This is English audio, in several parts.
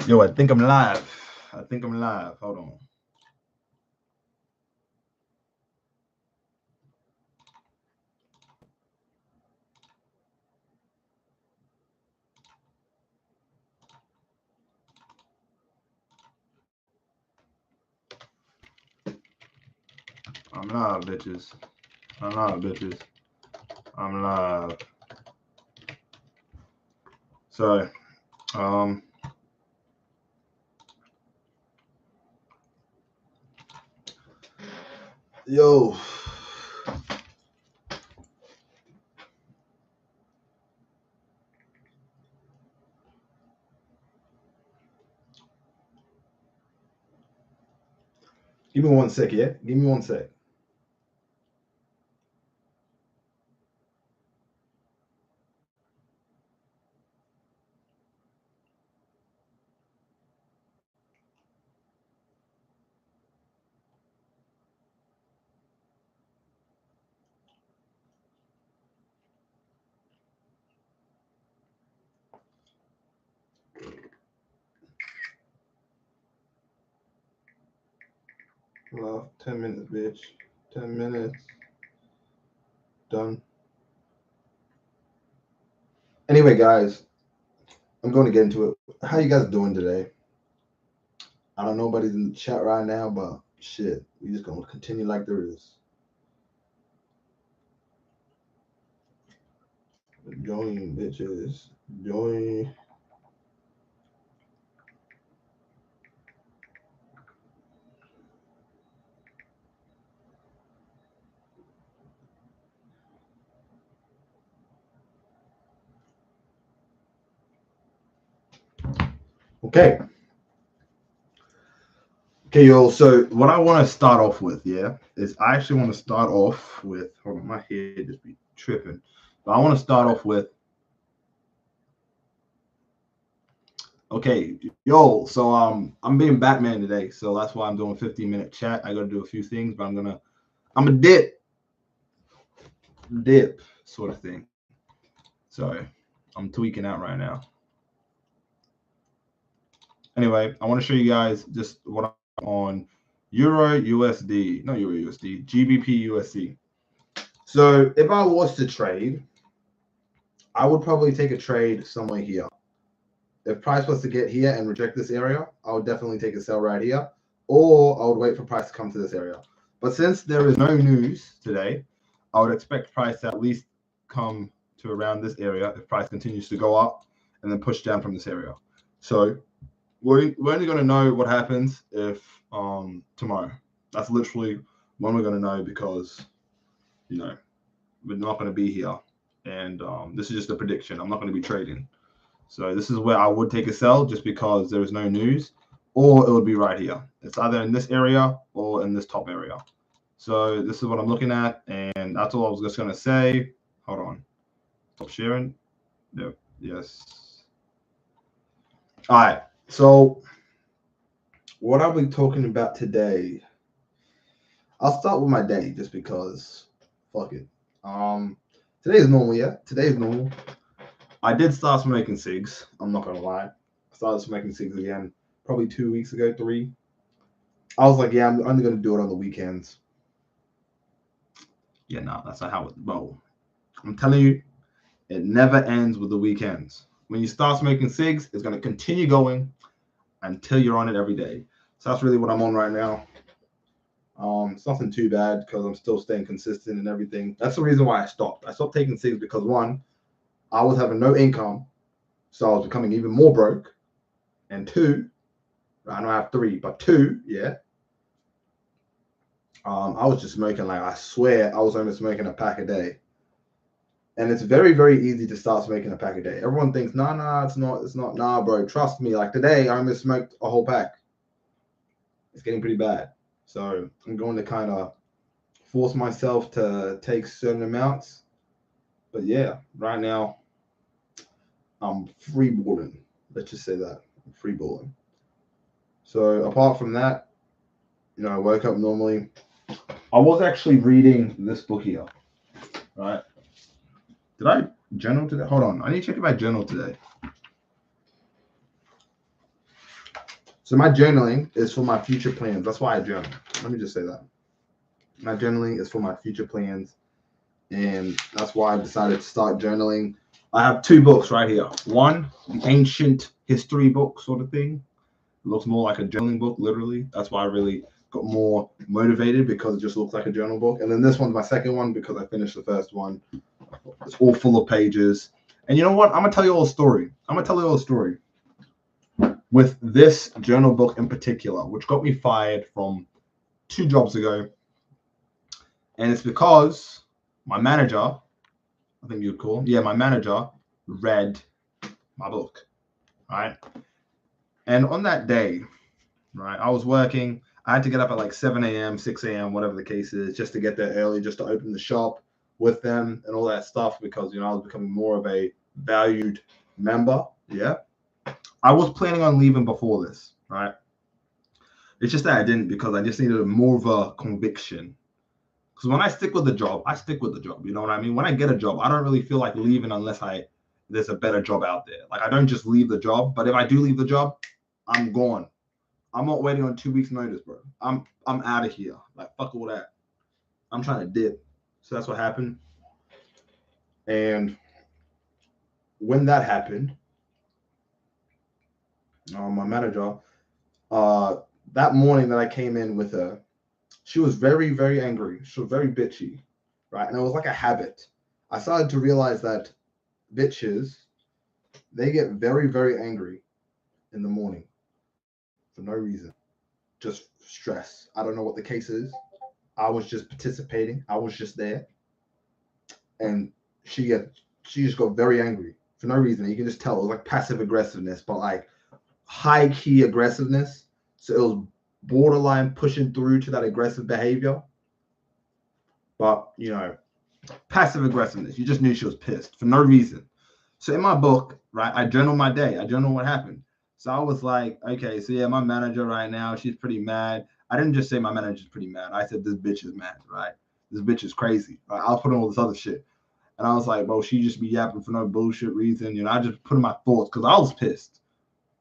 Yo, I think I'm live. I think I'm live. Hold on. I'm live, bitches. I'm live, bitches. I'm live. Sorry. Yo. Give me 1 sec, yeah? Give me 1 sec. Well, 10 minutes, bitch. 10 minutes. Done. Anyway, guys, I'm going to get into it. How you guys doing today? I don't know nobody's in the chat right now, but shit, we just going to continue like there is. Join, bitches. Join. Okay. Okay, yo. So what I want to start off with, yeah, is I actually want to start off with. Hold on, my head just be tripping. But I want to start off with. Okay, yo. So I'm being Batman today, so that's why I'm doing 15-minute chat. I got to do a few things, but I'm a dip sort of thing. Sorry, I'm tweaking out right now. Anyway, I want to show you guys just what I'm on Euro USD, not Euro USD, GBP USD. So if I was to trade, I would probably take a trade somewhere here. If price was to get here and reject this area, I would definitely take a sell right here, or I would wait for price to come to this area. But since there is no news today, I would expect price to at least come to around this area if price continues to go up and then push down from this area. So we're only going to know what happens if tomorrow. That's literally when we're going to know, because we're not going to be here, and this is just a prediction. I'm not going to be trading. So this is where I would take a sell, just because there is no news, or it would be right here. It's either in this area or in this top area. So this is what I'm looking at, and that's all I was just going to say. Hold on. Stop sharing. Yep. Yes. All right. So what are we talking about today? I'll start with my day, just because fuck it. Today is normal, yeah? Today is normal. I did start smoking cigs. I'm not gonna lie. I started smoking cigs again probably 2 weeks ago, 3. I was like, yeah, I'm only gonna do it on the weekends. Yeah, no, that's not how it rolls. I'm telling you, it never ends with the weekends. When you start smoking cigs, it's gonna continue going until you're on it every day. So that's really what I'm on right now. It's nothing too bad, because I'm still staying consistent and everything. That's the reason why I stopped. I stopped taking cigs because, one, I was having no income, so I was becoming even more broke. And 2, I know I have 3, but 2, yeah. I was just smoking, like, I swear I was only smoking a pack a day. And it's very, very easy to start smoking a pack a day. Everyone thinks, nah, it's not. Nah, bro, trust me. Like today, I almost smoked a whole pack. It's getting pretty bad. So I'm going to kind of force myself to take certain amounts. But yeah, right now, I'm free balling. Let's just say that. I'm free balling. So apart from that, I woke up normally. I was actually reading this book here, right? Did I journal today? Hold on. I need to check if I journaled today. So my journaling is for my future plans. That's why I journal. Let me just say that. My journaling is for my future plans. And that's why I decided to start journaling. I have 2 books right here. One, the ancient history book sort of thing. It looks more like a journaling book, literally. That's why I really got more motivated, because it just looks like a journal book. And then this one's my second one because I finished the first one. It's all full of pages. And you know what? I'm going to tell you all a story. With this journal book in particular, which got me fired from 2 jobs ago. And it's because my manager, I think you'd call him, yeah, my manager read my book, right? And on that day, right, I was working. I had to get up at like 7 a.m., 6 a.m., whatever the case is, just to get there early, just to open the shop with them and all that stuff, because, you know, I was becoming more of a valued member. Yeah. I was planning on leaving before this, right? It's just that I didn't, because I just needed more of a conviction. Because when I stick with the job, I stick with the job. You know what I mean? When I get a job, I don't really feel like leaving unless there's a better job out there. Like, I don't just leave the job, but if I do leave the job, I'm gone. I'm not waiting on 2 weeks notice, bro. I'm out of here. Like, fuck all that. I'm trying to dip. So that's what happened. And when that happened, my manager, that morning that I came in with her, she was very, very angry. She was very bitchy, right? And it was like a habit. I started to realize that bitches, they get very, very angry in the morning for no reason. Just stress. I don't know what the case is. I was just participating. I was just there. And she just got very angry for no reason. You can just tell it was like passive aggressiveness, but like high key aggressiveness. So it was borderline pushing through to that aggressive behavior. But, you know, passive aggressiveness. You just knew she was pissed for no reason. So in my book, right, I journal my day. I journal what happened. So I was like, okay, so yeah, my manager right now, she's pretty mad. I didn't just say my manager's pretty mad. I said this bitch is mad, right? This bitch is crazy. Right? I'll put in all this other shit. And I was like, bro, she just be yapping for no bullshit reason. You know, I just put in my thoughts because I was pissed.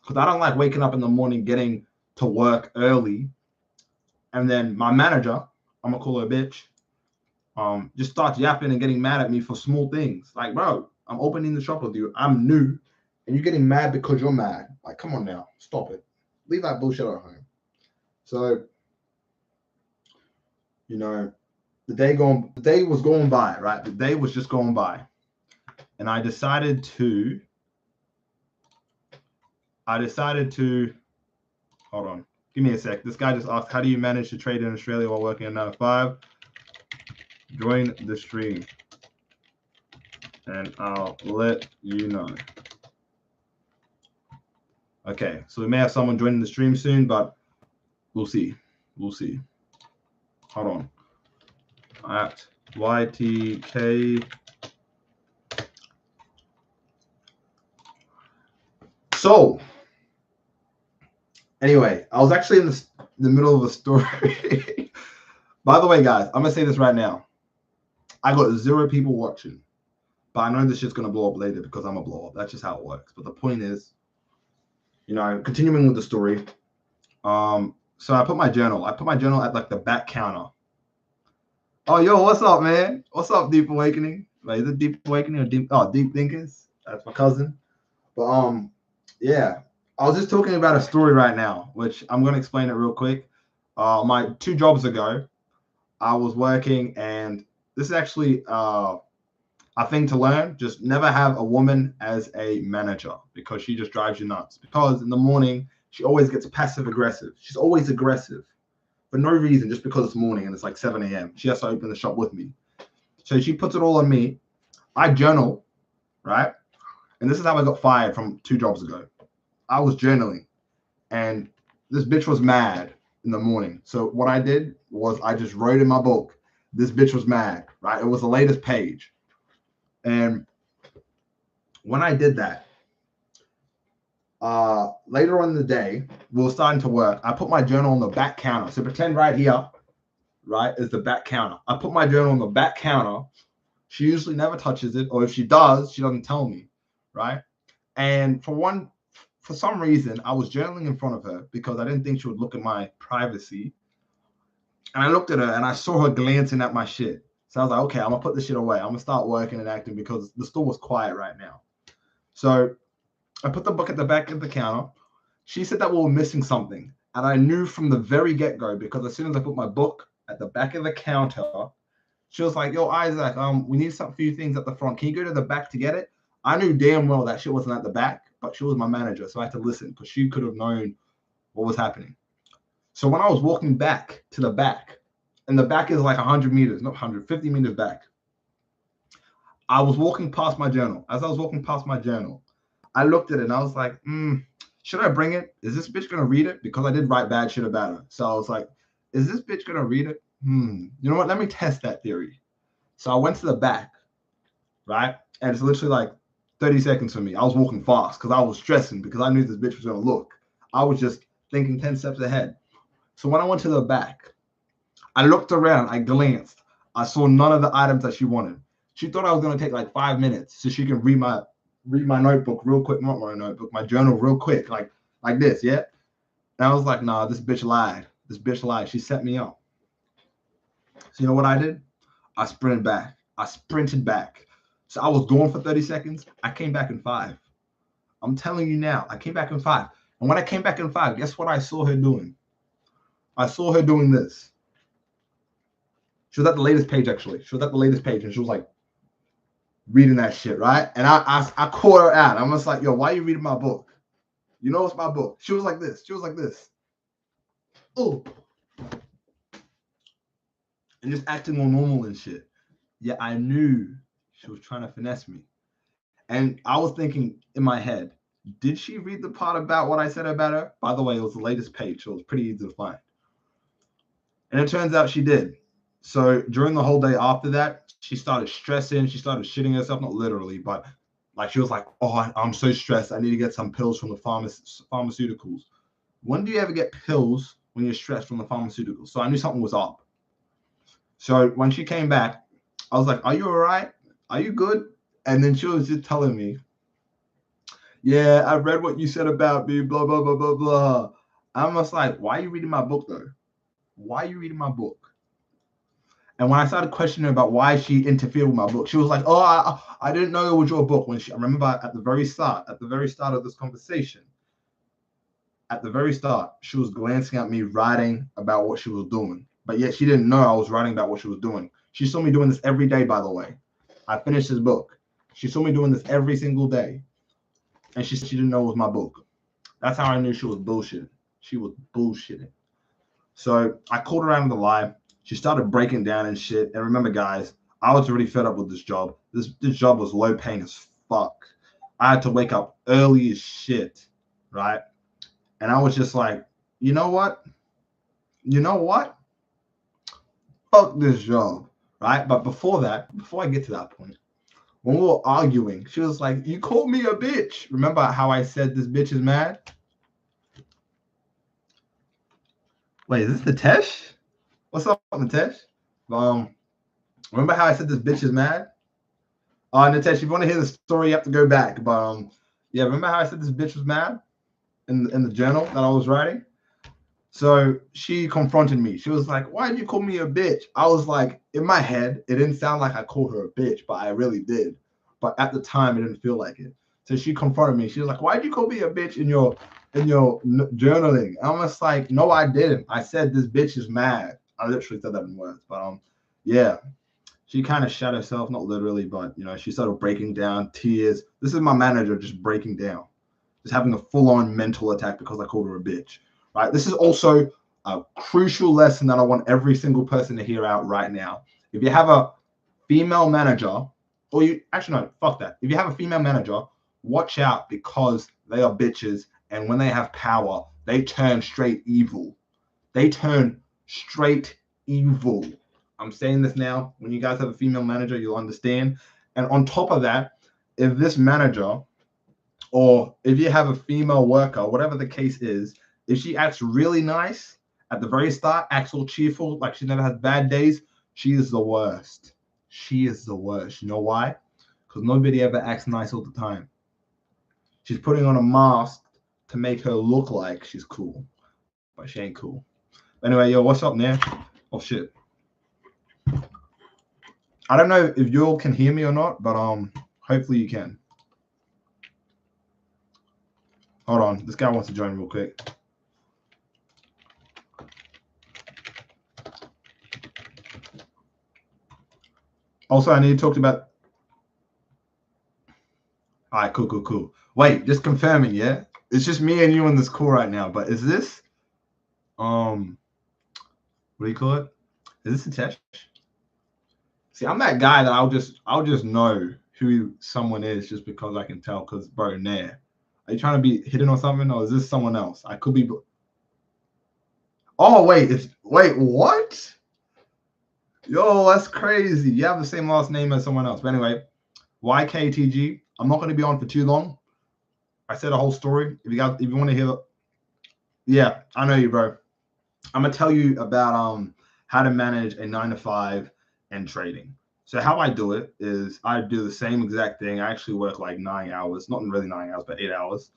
Because I don't like waking up in the morning, getting to work early. And then my manager, I'm going to call her a bitch, just starts yapping and getting mad at me for small things. Like, bro, I'm opening the shop with you. I'm new. And you're getting mad because you're mad. Like, come on now. Stop it. Leave that bullshit at home. So, you know, the day was going by, right? The day was just going by. And I decided to, hold on. Give me a sec. This guy just asked, how do you manage to trade in Australia while working a 9 to 5? Join the stream and I'll let you know. Okay, so we may have someone joining the stream soon, but we'll see. We'll see. Hold on. At YTK. So, anyway, I was actually in the middle of a story. By the way, guys, I'm going to say this right now. I got 0 people watching, but I know this shit's going to blow up later because I'm a blow up. That's just how it works. But the point is, you know, continuing with the story. So I put my journal at like the back counter. Oh, yo, what's up, man? What's up, Deep Awakening? Like, is it Deep Awakening or Deep Thinkers? That's my cousin. But yeah, I was just talking about a story right now, which I'm gonna explain it real quick. My 2 jobs ago, I was working, and this is actually a thing to learn. Just never have a woman as a manager because she just drives you nuts. Because in the morning, she always gets passive aggressive. She's always aggressive for no reason, just because it's morning and it's like 7 a.m. She has to open the shop with me. So she puts it all on me. I journal, right? And this is how I got fired from 2 jobs ago. I was journaling, and this bitch was mad in the morning. So what I did was I just wrote in my book, this bitch was mad, right? It was the latest page. And when I did that, later on in the day, we were starting to work. I put my journal on the back counter. So pretend right here, right, is the back counter. I put my journal on the back counter. She usually never touches it, or if she does, she doesn't tell me, right? And for for some reason, I was journaling in front of her because I didn't think she would look at my privacy. And I looked at her and I saw her glancing at my shit. So I was like, okay, I'm gonna put this shit away. I'm gonna start working and acting because the store was quiet right now. So I put the book at the back of the counter. She said that we were missing something. And I knew from the very get-go, because as soon as I put my book at the back of the counter, she was like, yo, Isaac, we need some few things at the front. Can you go to the back to get it? I knew damn well that shit wasn't at the back, but she was my manager, so I had to listen because she could have known what was happening. So when I was walking back to the back, and the back is like 100 meters, not 150 meters back, I was walking past my journal. As I was walking past my journal, I looked at it and I was like, should I bring it? Is this bitch going to read it? Because I did write bad shit about her. So I was like, is this bitch going to read it? You know what? Let me test that theory. So I went to the back, right? And it's literally like 30 seconds for me. I was walking fast because I was stressing because I knew this bitch was going to look. I was just thinking 10 steps ahead. So when I went to the back, I looked around, I glanced. I saw none of the items that she wanted. She thought I was going to take like 5 minutes so she can read my notebook real quick, not my notebook, my journal real quick, like this, yeah? And I was like, nah, this bitch lied. This bitch lied. She set me up. So you know what I did? I sprinted back. So I was gone for 30 seconds. I came back in 5. I'm telling you now, I came back in 5. And when I came back in 5, guess what I saw her doing? I saw her doing this. She was at the latest page, actually. She was at the latest page, and she was like reading that shit, right? And I caught her out. I'm just like, yo, why are you reading my book? You know it's my book. She was like this. She was like this. Oh. And just acting all normal and shit. Yeah, I knew she was trying to finesse me. And I was thinking in my head, did she read the part about what I said about her? By the way, it was the latest page, so it was pretty easy to find. And it turns out she did. So during the whole day after that, she started stressing. She started shitting herself, not literally, but like she was like, oh, I'm so stressed. I need to get some pills from the pharmaceuticals. When do you ever get pills when you're stressed from the pharmaceuticals? So I knew something was up. So when she came back, I was like, are you all right? Are you good? And then she was just telling me, yeah, I read what you said about me, blah, blah, blah, blah, blah. I'm just like, why are you reading my book, though? Why are you reading my book? And when I started questioning about why she interfered with my book, she was like, oh, I didn't know it was your book. When I remember at the very start of this conversation, at the very start, she was glancing at me writing about what she was doing. But yet she didn't know I was writing about what she was doing. She saw me doing this every day, by the way. I finished this book. She saw me doing this every single day. And she said she didn't know it was my book. That's how I knew she was bullshitting. She was bullshitting. So I called her out on the lie. She started breaking down and shit. And remember, guys, I was really fed up with this job. This job was low paying as fuck. I had to wake up early as shit, right? And I was just like, you know what? Fuck this job, right? But before I get to that point, when we were arguing, she was like, you called me a bitch. Remember how I said this bitch is mad? Wait, is this Nitesh? What's up, Nitesh? Remember how I said this bitch is mad? Nitesh, if you want to hear the story, you have to go back. But yeah, remember how I said this bitch was mad in the journal that I was writing? So she confronted me. She was like, why did you call me a bitch? I was like, in my head, it didn't sound like I called her a bitch, but I really did. But at the time, it didn't feel like it. So she confronted me. She was like, why did you call me a bitch in your journaling? I was like, no, I didn't. I said this bitch is mad. I literally said that in words. But yeah, she kind of shut herself, not literally, but she started breaking down, tears. This is my manager just breaking down, just having a full-on mental attack because I called her a bitch. Right? This is also a crucial lesson that I want every single person to hear out right now. If you have a female manager, or you actually no, fuck that. If you have a female manager, watch out because they are bitches, and when they have power, they turn straight evil. They turn straight evil. I'm saying this now. When you guys have a female manager, you'll understand. And on top of that, if this manager, or if you have a female worker, whatever the case is, if she acts really nice at the very start, acts all cheerful, like she never has bad days, she is the worst. She is the worst. You know why? Because nobody ever acts nice all the time. She's putting on a mask to make her look like she's cool, but she ain't cool. Anyway, yo, what's up, man? Oh shit. I don't know if you all can hear me or not, but hopefully you can. Hold on, this guy wants to join real quick. Also, I need to talk about. All right, cool. Wait, just confirming, yeah? It's just me and you on this call right now, but is this what do you call it? Is this a test? See, I'm that guy that I'll just know who someone is just because I can tell. Because bro, nah, are you trying to be hidden or something, or is this someone else? I could be. Oh wait, what? Yo, that's crazy. You have the same last name as someone else. But anyway, YKTG. I'm not going to be on for too long. I said a whole story. If you want to hear, yeah, I know you, bro. I'm gonna tell you about how to manage a 9-to-5 and trading. So how I do it is I do the same exact thing. I actually work like 9 hours, not really 9 hours, but 8 hours.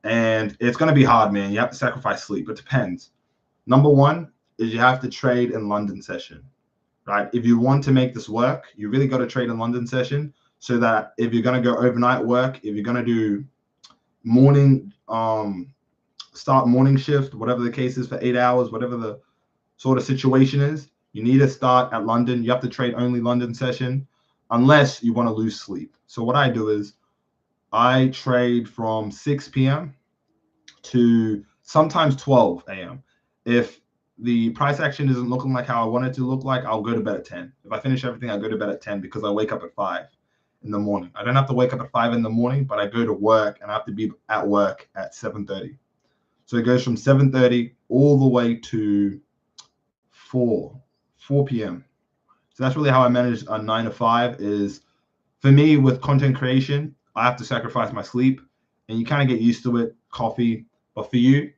And it's gonna be hard, man. You have to sacrifice sleep. It depends. Number one is you have to trade in London session, right? If you want to make this work, you really got to trade in London session so that if you're gonna go overnight work, if you're gonna do morning start morning shift, whatever the case is for 8 hours, whatever the sort of situation is, you need to start at London. You have to trade only London session unless you want to lose sleep. So what I do is I trade from 6 p.m. to sometimes 12 a.m. If the price action isn't looking like how I want it to look like, I'll go to bed at 10. If I finish everything, I go to bed at 10 because I wake up at 5 in the morning. I don't have to wake up at 5 in the morning, but I go to work and I have to be at work at 7:30. So it goes from 7:30 all the way to 4 p.m. So that's really how I manage a 9-to-5 is for me with content creation, I have to sacrifice my sleep and you kind of get used to it, coffee. But for you,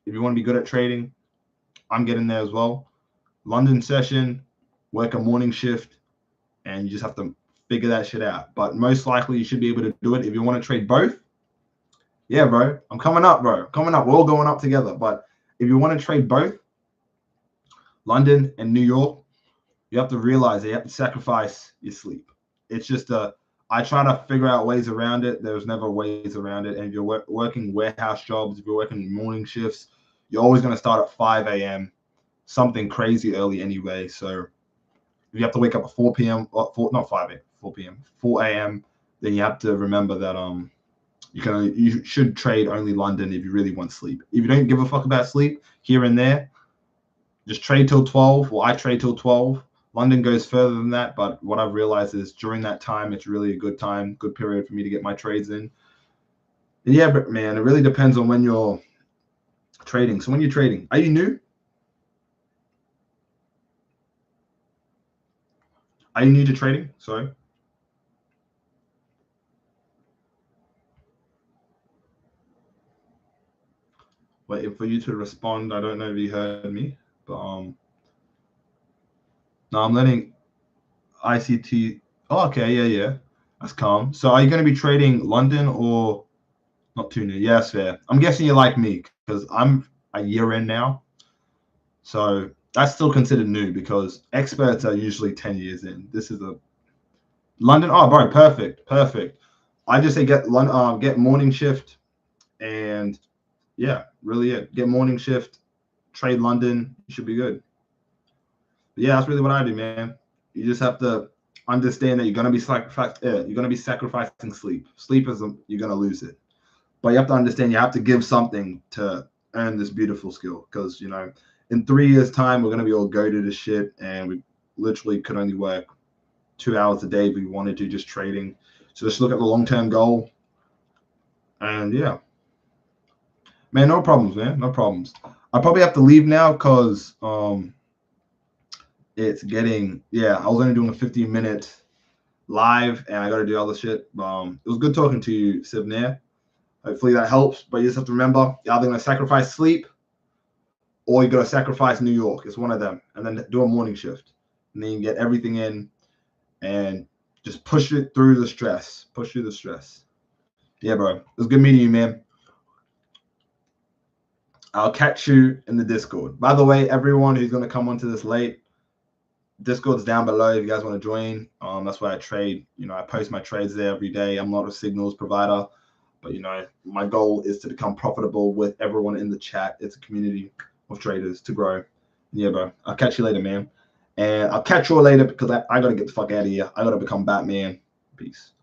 if you want to be good at trading, I'm getting there as well. London session, work a morning shift, and you just have to figure that shit out. But most likely you should be able to do it if you want to trade both. Yeah, bro. I'm coming up, bro. Coming up. We're all going up together. But if you want to trade both, London and New York, you have to realize that you have to sacrifice your sleep. It's just I try to figure out ways around it. There's never ways around it. And if you're working warehouse jobs, if you're working morning shifts, you're always going to start at 5 a.m., something crazy early anyway. So if you have to wake up at 4 p.m., not 5 a.m., 4 p.m., 4 a.m., then you have to remember that you should trade only London if you really want sleep. If you don't give a fuck about sleep here and there, just trade till 12. Well, I trade till 12. London goes further than that, but what I've realized is during that time, it's really a good period for me to get my trades in. And yeah, but man, it really depends on when you're trading. So when you're trading, are you new? Are you new to trading? Sorry. Waiting for you to respond. I don't know if you heard me, but no, I'm letting ICT. Oh, okay, yeah, that's calm. So are you going to be trading London or not too new? Yeah, that's fair. I'm guessing you're like me because I'm a year in now, so that's still considered new because experts are usually 10 years in. This is a London. Oh, bro, perfect. I just say get morning shift and yeah, really it. Get morning shift, trade London. You should be good. But yeah, that's really what I do, man. You just have to understand that you're gonna be sacrificing sleep. Sleep is you're gonna lose it, but you have to understand you have to give something to earn this beautiful skill. Because in 3 years' time, we're gonna be all goated as shit, and we literally could only work 2 hours a day if we wanted to, just trading. So just look at the long-term goal, and yeah, man, no problems, man, no problems. I probably have to leave now because it's getting I was only doing a 15-minute live and I got to do other shit. It was good talking to you, Sivnair. Hopefully that helps. But you just have to remember, you're either going to sacrifice sleep or you're going to sacrifice New York. It's one of them. And then do a morning shift. And then you get everything in and just push it through the stress. Yeah, bro. It was good meeting you, man. I'll catch you in the Discord. By the way, everyone who's going to come onto this late, Discord's down below if you guys want to join. That's where I trade. I post my trades there every day. I'm not a signals provider, but my goal is to become profitable with everyone in the chat. It's a community of traders to grow. Yeah, bro. I'll catch you later, man. And I'll catch you all later because I got to get the fuck out of here. I got to become Batman. Peace.